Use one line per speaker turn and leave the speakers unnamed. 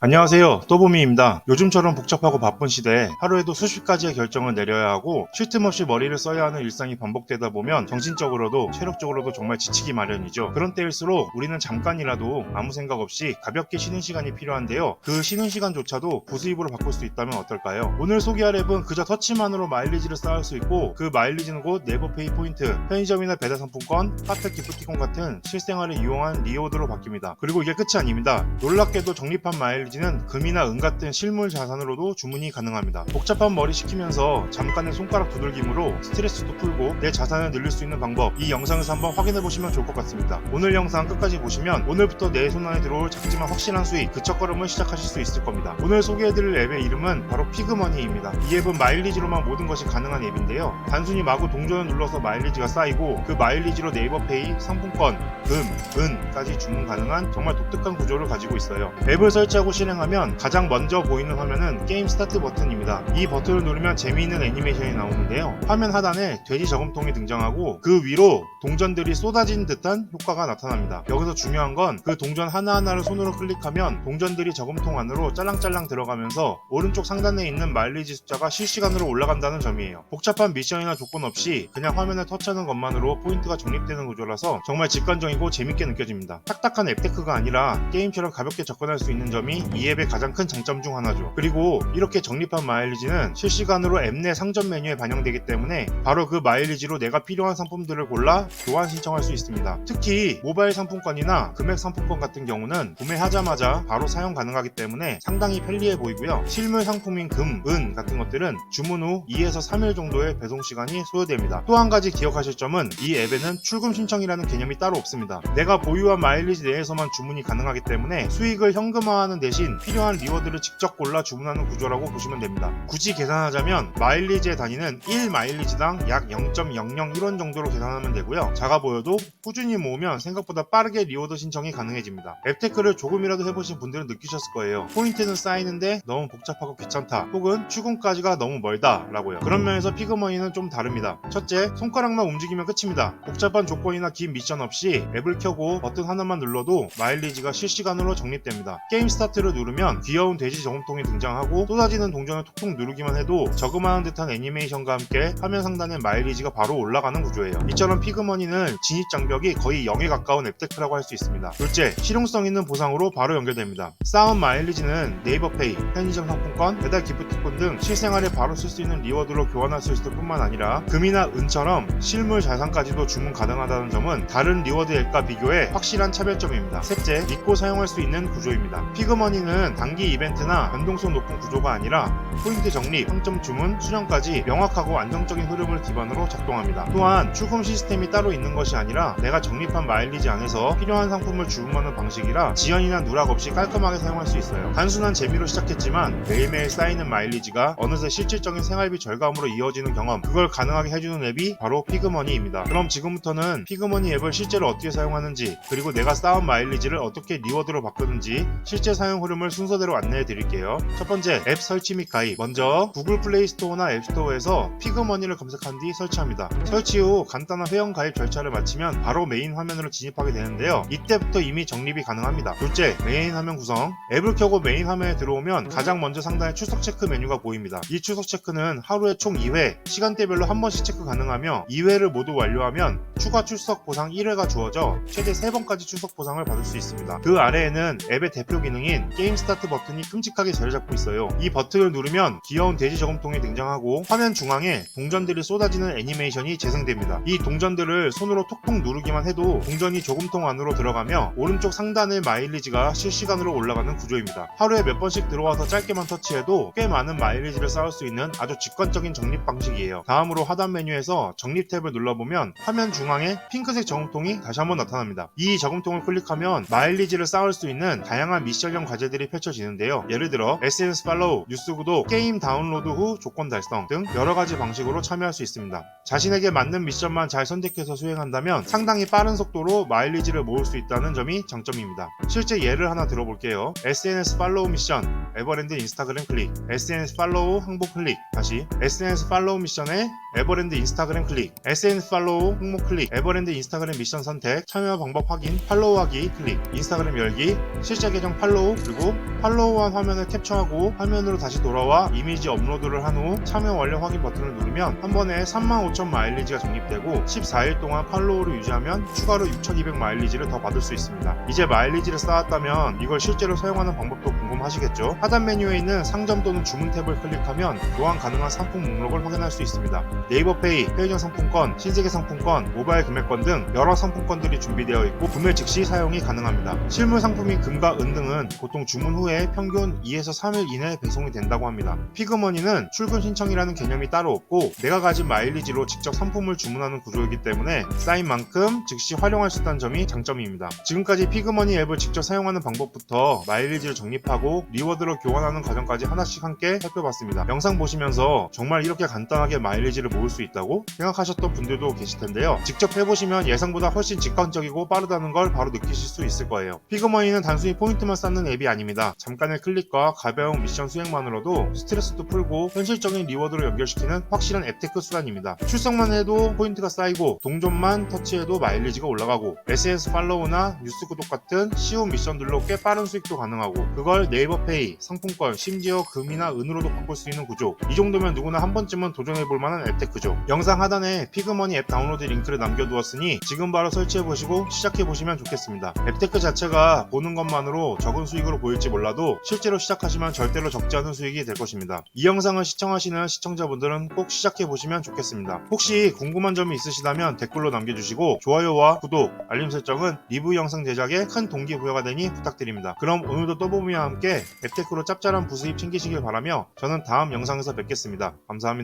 안녕하세요, 또보미입니다. 요즘처럼 복잡하고 바쁜 시대에 하루에도 수십 가지의 결정을 내려야 하고 쉴 틈 없이 머리를 써야 하는 일상이 반복되다 보면 정신적으로도 체력적으로도 정말 지치기 마련이죠. 그런 때일수록 우리는 잠깐이라도 아무 생각 없이 가볍게 쉬는 시간이 필요한데요. 그 쉬는 시간조차도 부수입으로 바꿀 수 있다면 어떨까요? 오늘 소개할 앱은 그저 터치만으로 마일리지를 쌓을 수 있고, 그 마일리지는 곧 네이버페이 포인트, 편의점이나 배달 상품권, 카페 기프티콘 같은 실생활에 유용한 리워드로 바뀝니다. 그리고 이게 끝이 아닙니다. 놀랍게도 적립한 마일리지는 금이나 은 같은 실물 자산으로도 주문이 가능합니다. 복잡한 머리 식히면서 잠깐의 손가락 두들김으로 스트레스도 풀고 내 자산을 늘릴 수 있는 방법, 이 영상에서 한번 확인해 보시면 좋을 것 같습니다. 오늘 영상 끝까지 보시면 오늘부터 내 손안에 들어올 작지만 확실한 수익, 그 첫걸음을 시작하실 수 있을 겁니다. 오늘 소개해드릴 앱의 이름은 바로 피그머니입니다. 이 앱은 마일리지로만 모든 것이 가능한 앱인데요. 단순히 마구 동전을 눌러서 마일리지가 쌓이고, 그 마일리지로 네이버페이, 상품권, 금, 은까지 주문 가능한 정말 독특한 구조를 가지고 있어요. 앱을 설치하고 실행하면 가장 먼저 보이는 화면은 게임 스타트 버튼입니다. 이 버튼을 누르면 재미있는 애니메이션이 나오는데요. 화면 하단에 돼지 저금통이 등장하고 그 위로 동전들이 쏟아진 듯한 효과가 나타납니다. 여기서 중요한 건 그 동전 하나하나를 손으로 클릭하면 동전들이 저금통 안으로 짤랑짤랑 들어가면서 오른쪽 상단에 있는 마일리지 숫자가 실시간으로 올라간다는 점이에요. 복잡한 미션이나 조건 없이 그냥 화면을 터치하는 것만으로 포인트가 적립되는 구조라서 정말 직관적이고 재밌게 느껴집니다. 딱딱한 앱테크가 아니라 게임처럼 가볍게 접근할 수 있는 점이 이 앱의 가장 큰 장점 중 하나죠. 그리고 이렇게 적립한 마일리지는 실시간으로 앱 내 상점 메뉴에 반영되기 때문에 바로 그 마일리지로 내가 필요한 상품들을 골라 교환 신청할 수 있습니다. 특히 모바일 상품권이나 금액 상품권 같은 경우는 구매하자마자 바로 사용 가능하기 때문에 상당히 편리해 보이고요. 실물 상품인 금, 은 같은 것들은 주문 후 2에서 3일 정도의 배송 시간이 소요됩니다. 또 한 가지 기억하실 점은 이 앱에는 출금 신청이라는 개념이 따로 없습니다. 내가 보유한 마일리지 내에서만 주문이 가능하기 때문에 수익을 현금화하는 대신 필요한 리워드를 직접 골라 주문하는 구조라고 보시면 됩니다. 굳이 계산하자면 마일리지의 단위는 1마일리지당 약 0.001원 정도로 계산하면 되고요. 작아 보여도 꾸준히 모으면 생각보다 빠르게 리워드 신청이 가능해집니다. 앱테크를 조금이라도 해보신 분들은 느끼셨을 거예요. 포인트는 쌓이는데 너무 복잡하고 귀찮다, 혹은 출금까지가 너무 멀다 라고요. 그런 면에서 피그머니는 좀 다릅니다. 첫째, 손가락만 움직이면 끝입니다. 복잡한 조건이나 긴 미션 없이 앱을 켜고 버튼 하나만 눌러도 마일리지가 실시간으로 적립됩니다. 게임 스타트를 누르면 귀여운 돼지 저금통이 등장하고 쏟아지는 동전을 톡톡 누르기만 해도 저금하는 듯한 애니메이션과 함께 화면 상단에 마일리지가 바로 올라가는 구조예요. 이처럼 피그머니는 진입 장벽이 거의 0에 가까운 앱테크라고 할 수 있습니다. 둘째, 실용성 있는 보상으로 바로 연결됩니다. 쌓은 마일리지는 네이버페이, 편의점 상품권, 배달 기프티콘 등 실생활에 바로 쓸 수 있는 리워드로 교환할 수 있을 뿐만 아니라 금이나 은처럼 실물 자산까지도 주문 가능하다는 점은 다른 리워드 앱과 비교해 확실한 차별점입니다. 셋째, 믿고 사용할 수 있는 구조입니다. 피그머니는 단기 이벤트나 변동성 높은 구조가 아니라 포인트 적립, 상점 주문, 수령까지 명확하고 안정적인 흐름을 기반으로 작동합니다. 또한 출금 시스템이 따로 있는 것이 아니라 내가 적립한 마일리지 안에서 필요한 상품을 주문하는 방식이라 지연이나 누락 없이 깔끔하게 사용할 수 있어요. 단순한 재미로 시작했지만 매일매일 쌓이는 마일리지가 어느새 실질적인 생활비 절감으로 이어지는 경험, 그걸 가능하게 해주는 앱이 바로 피그머니입니다. 그럼 지금부터는 피그머니 앱을 실제로 어떻게 사용하는지, 그리고 내가 쌓은 마일리지를 어떻게 리워드로 바꾸는지 실제 사용 흐름을 순서대로 안내해 드릴게요. 첫 번째, 앱 설치 및 가입. 먼저 구글 플레이 스토어나 앱 스토어에서 피그머니를 검색한 뒤 설치합니다. 설치 후 간단한 회원 가입 절차를 마치면 바로 메인 화면으로 진입하게 되는데요. 이때부터 이미 적립이 가능합니다. 둘째, 메인 화면 구성. 앱을 켜고 메인 화면에 들어오면 가장 먼저 상단에 출석 체크 메뉴가 보입니다. 이 출석 체크는 하루에 총 2회, 시간대별로 한 번씩 체크 가능하며 2회를 모두 완료하면 추가 출석 보상 1회가 주어져 최대 3번까지 출석 보상을 받을 수 있습니다. 그 아래에는 앱의 대표 기능인 게임 스타트 버튼이 끔찍하게 자리 잡고 있어요. 이 버튼을 누르면 귀여운 돼지 저금통이 등장하고 화면 중앙에 동전들이 쏟아지는 애니메이션이 재생됩니다. 이 동전들을 손으로 톡톡 누르기만 해도 동전이 저금통 안으로 들어가며 오른쪽 상단의 마일리지가 실시간으로 올라가는 구조입니다. 하루에 몇 번씩 들어와서 짧게만 터치해도 꽤 많은 마일리지를 쌓을 수 있는 아주 직관적인 적립 방식이에요. 다음으로 하단 메뉴에서 적립 탭을 눌러보면 화면 중앙에 핑크색 저금통이 다시 한번 나타납니다. 이 저금통을 클릭하면 마일리지를 쌓을 수 있는 다양한 미션형 과제들이 펼쳐지는데요. 예를 들어 SNS 팔로우, 뉴스 구독, 게임 다운로드 후 조건 달성 등 여러가지 방식으로 참여할 수 있습니다. 자신에게 맞는 미션만 잘 선택해서 수행한다면 상당히 빠른 속도로 마일리지를 모을 수 있다는 점이 장점입니다. 실제 예를 하나 들어볼게요. SNS 팔로우 미션, 에버랜드 인스타그램 클릭, SNS 팔로우 항복 클릭, 다시 SNS 팔로우 미션에 에버랜드 인스타그램 클릭, SNS 팔로우 항복 클릭, 에버랜드 인스타그램 미션 선택, 참여 방법 확인, 팔로우하기 클릭, 인스타그램 열기, 실제 계정 팔로우 그리고 팔로우한 화면을 캡처하고 화면으로 다시 돌아와 이미지 업로드를 한 후 참여 완료 확인 버튼을 누르면 한 번에 35,000 마일리지가 적립되고 14일 동안 팔로우를 유지하면 추가로 6,200 마일리지를 더 받을 수 있습니다. 이제 마일리지를 쌓았다면 이걸 실제로 사용하는 방법도 궁금하시겠죠? 하단 메뉴에 있는 상점 또는 주문 탭을 클릭하면 교환 가능한 상품 목록을 확인할 수 있습니다. 네이버페이, 편의점 상품권, 신세계 상품권, 모바일 금액권 등 여러 상품권들이 준비되어 있고 구매 즉시 사용이 가능합니다. 실물 상품인 금과 은 등은 보통 주문 후에 평균 2에서 3일 이내에 배송이 된다고 합니다. 피그머니는 출금 신청이라는 개념이 따로 없고 내가 가진 마일리지로 직접 상품을 주문하는 구조이기 때문에 쌓인 만큼 즉시 활용할 수 있다는 점이 장점입니다. 지금까지 피그머니 앱을 직접 사용하는 방법부터 마일리지를 적립하고 리워드로 교환하는 과정까지 하나씩 함께 살펴봤습니다. 영상 보시면서 정말 이렇게 간단하게 마일리지를 모을 수 있다고 생각하셨던 분들도 계실 텐데요. 직접 해보시면 예상보다 훨씬 직관적이고 빠르다는 걸 바로 느끼실 수 있을 거예요. 피그머니는 단순히 포인트만 쌓는 앱이 아닙니다. 잠깐의 클릭과 가벼운 미션 수행만으로도 스트레스도 풀고 현실적인 리워드로 연결시키는 확실한 앱테크 수단입니다. 출석만 해도 포인트가 쌓이고 동전만 터치해도 마일리지가 올라가고 SNS 팔로우나 뉴스 구독 같은 쉬운 미션들로 꽤 빠른 수익도 가능하고 그걸 네이버페이, 상품권, 심지어 금이나 은으로도 바꿀 수 있는 구조. 이 정도면 누구나 한 번쯤은 도전해볼 만한 앱테크죠. 영상 하단에 피그머니 앱 다운로드 링크를 남겨두었으니 지금 바로 설치해보시고 시작해보시면 좋겠습니다. 앱테크 자체가 보는 것만으로 적은 수익으로 보일지 몰라도 실제로 시작하시면 절대로 적지 않은 수익이 될 것입니다. 이 영상을 시청하시는 시청자분들은 꼭 시작해보시면 좋겠습니다. 혹시 궁금한 점이 있으시다면 댓글로 남겨주시고 좋아요와 구독, 알림 설정은 리뷰 영상 제작에 큰 동기부여가 되니 부탁드립니다. 그럼 오늘도 또보미와 함께 앱테크로 짭짤한 부수입 챙기시길 바라며 저는 다음 영상에서 뵙겠습니다. 감사합니다.